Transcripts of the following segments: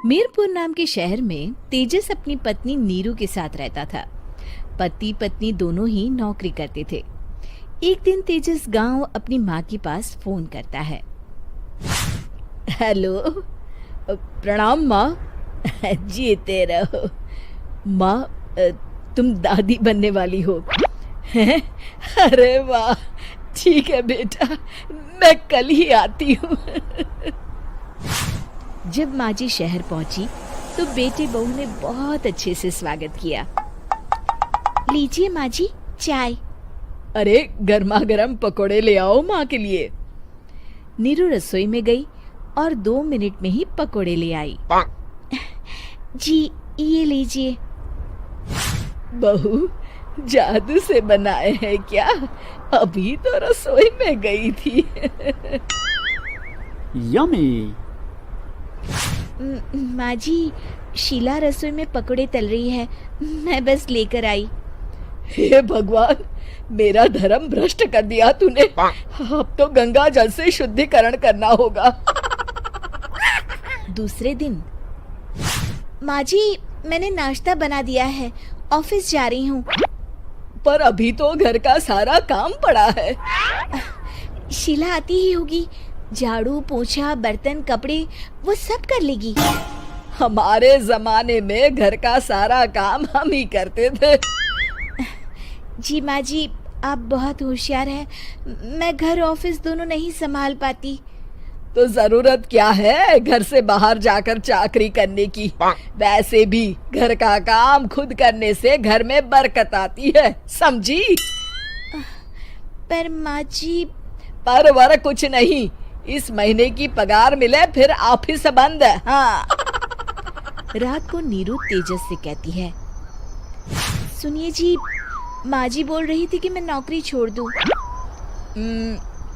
मीरपुर नाम के शहर में तेजस अपनी पत्नी नीरू के साथ रहता था। पति पत्नी दोनों ही नौकरी करते थे। एक दिन तेजस गांव अपनी माँ के पास फोन करता है। हेलो, प्रणाम माँ। जीते रहो माँ, तुम दादी बनने वाली हो हैं? अरे वाह, ठीक है बेटा, मैं कल ही आती हूँ। जब माँ जी शहर पहुंची तो बेटे बहू ने बहुत अच्छे से स्वागत किया। लीजिए माँ जी, चाय। अरे गर्मा गर्म पकोड़े ले आओ माँ के लिए। नीरू रसोई में गई और 2 मिनट में ही पकोड़े ले आई। जी ये लीजिए। बहू जादू से बनाए हैं क्या? अभी तो रसोई में गई थी। यम्मी। माँ जी, शीला रसोई में पकोड़े तल रही है, मैं बस लेकर आई। हे भगवान, मेरा धर्म भ्रष्ट कर दिया तूने। अब तो गंगा जल से शुद्धिकरण करना होगा। दूसरे दिन, माँ जी मैंने नाश्ता बना दिया है, ऑफिस जा रही हूँ। पर अभी तो घर का सारा काम पड़ा है। शीला आती ही होगी, झाड़ू पोछा बर्तन कपड़े वो सब कर लेगी। हमारे जमाने में घर का सारा काम हम ही करते थे। जी माँ जी, आप बहुत होशियार हैं, मैं घर ऑफिस दोनों नहीं संभाल पाती। तो जरूरत क्या है घर से बाहर जाकर चाकरी करने की? वैसे भी घर का काम खुद करने से घर में बरकत आती है, समझी? पर माँ जी। पर वर कुछ नहीं, इस महीने की पगार मिले फिर ऑफिस बंद। हाँ। रात को नीरू तेजस से कहती है, सुनिए जी, माँ जी बोल रही थी कि मैं नौकरी छोड़ दूं।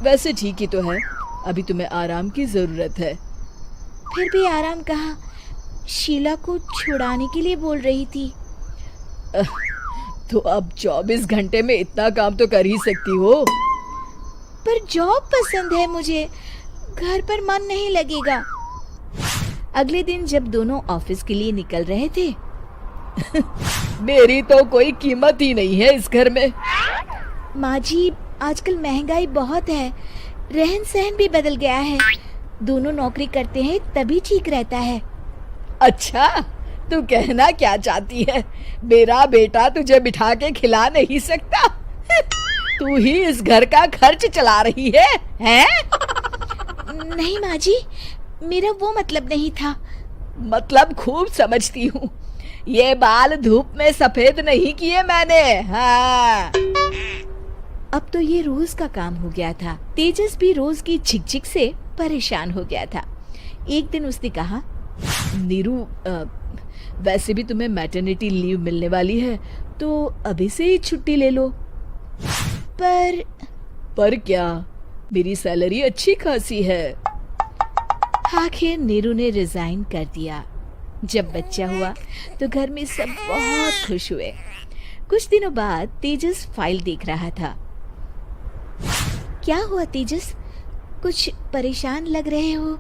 वैसे ठीक ही तो है, अभी तुम्हें आराम की जरूरत है। फिर भी आराम कहाँ, शीला को छुड़ाने के लिए बोल रही थी। तो अब 24 घंटे में इतना काम तो कर ही सकती हो। पर जॉब पसंद है मुझे, घर पर मन नहीं लगेगा। अगले दिन जब दोनों ऑफिस के लिए निकल रहे थे, मेरी तो कोई कीमत ही नहीं है इस घर में। माँ जी, आजकल महंगाई बहुत है, रहन सहन भी बदल गया है, दोनों नौकरी करते हैं तभी ठीक रहता है। अच्छा, तू कहना क्या चाहती है? मेरा बेटा तुझे बिठा के खिला नहीं सकता? तू ही इस घर का खर्च चला रही है, हैं? नहीं माँ जी, मेरा वो मतलब नहीं था। मतलब खूब समझती हूँ, ये बाल धूप में सफेद नहीं किए मैंने। हाँ। अब तो ये रोज का काम हो गया था। तेजस भी रोज की झिकझिक से परेशान हो गया था। एक दिन उसने कहा, नीरू, वैसे भी तुम्हें मैटरनिटी लीव मिलने वाली है, तो अभी से ही छुट्टी ले लो। पर क्या, मेरी सैलरी अच्छी खासी है। आखिर नीरू ने रिजाइन कर दिया। जब बच्चा हुआ तो घर में सब बहुत खुश हुए। कुछ दिनों बाद तेजस फाइल देख रहा था। क्या हुआ तेजस, कुछ परेशान लग रहे हो?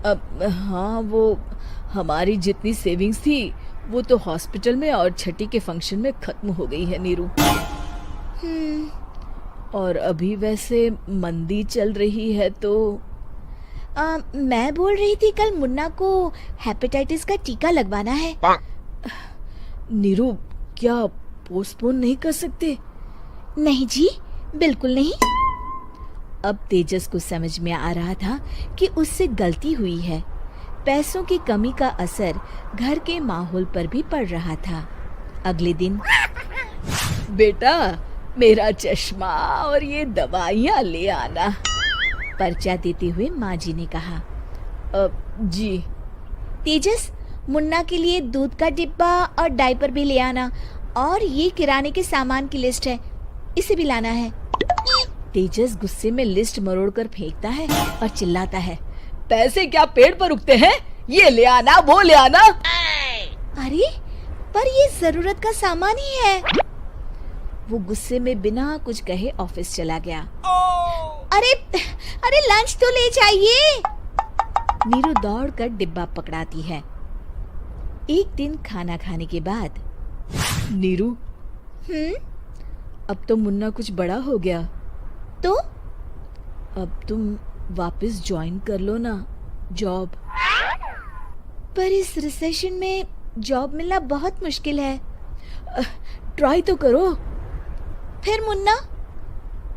हाँ, वो हमारी जितनी सेविंग्स थी वो तो हॉस्पिटल में और छठी के फंक्शन में खत्म हो गई है नीरू। और अभी वैसे मंदी चल रही है तो मैं बोल रही थी कल मुन्ना को हेपेटाइटिस का टीका लगवाना है। नीरू, क्या पोस्टपोन नहीं कर सकते? नहीं जी, बिल्कुल नहीं। अब तेजस को समझ में आ रहा था कि उससे गलती हुई है। पैसों की कमी का असर घर के माहौल पर भी पड़ रहा था। अगले दिन, बेटा मेरा चश्मा और ये दवाइयाँ ले आना, पर्चा देते हुए माँ जी ने कहा। जी। तेजस, मुन्ना के लिए दूध का डिब्बा और डायपर भी ले आना, और ये किराने के सामान की लिस्ट है, इसे भी लाना है। तेजस गुस्से में लिस्ट मरोड़कर फेंकता है और चिल्लाता है, पैसे क्या पेड़ पर उगते हैं? ये ले आना, वो ले आना। अरे पर ये जरूरत का सामान ही है। वो गुस्से में बिना कुछ कहे ऑफिस चला गया। अरे लंच तो ले जाइए। नीरू दौड़कर डिब्बा पकड़ाती है। एक दिन खाना खाने के बाद, नीरू, अब तो मुन्ना कुछ बड़ा हो गया, तो अब तुम वापस ज्वाइन कर लो ना जॉब। पर इस रिसेशन में जॉब मिलना बहुत मुश्किल है। ट्राई तो करो। फिर मुन्ना,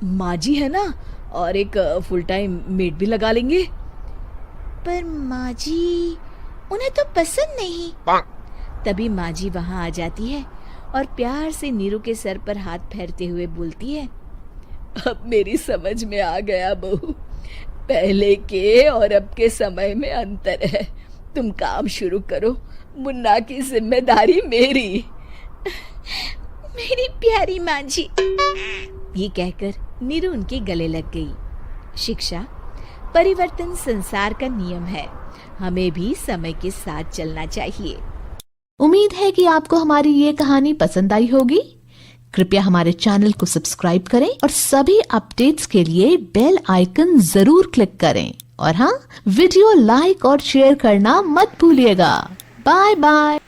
माँ जी है ना, और एक फुल टाइम मेड भी लगा लेंगे। पर माँ जी, उन्हें तो पसंद नहीं। तभी माँ जी वहाँ आ जाती है और प्यार से नीरू के सर पर हाथ फेरते हुए बोलती है, अब मेरी समझ में आ गया बहू, पहले के और अब के समय में अंतर है। तुम काम शुरू करो, मुन्ना की जिम्मेदारी मेरी। मेरी प्यारी माँ जी। ये कहकर नीरू उनके गले लग गई। शिक्षा, परिवर्तन संसार का नियम है, हमें भी समय के साथ चलना चाहिए। उम्मीद है कि आपको हमारी ये कहानी पसंद आई होगी। कृपया हमारे चैनल को सब्सक्राइब करें और सभी अपडेट्स के लिए बेल आइकन जरूर क्लिक करें। और हाँ, वीडियो लाइक और शेयर करना मत भूलिएगा। Bye bye.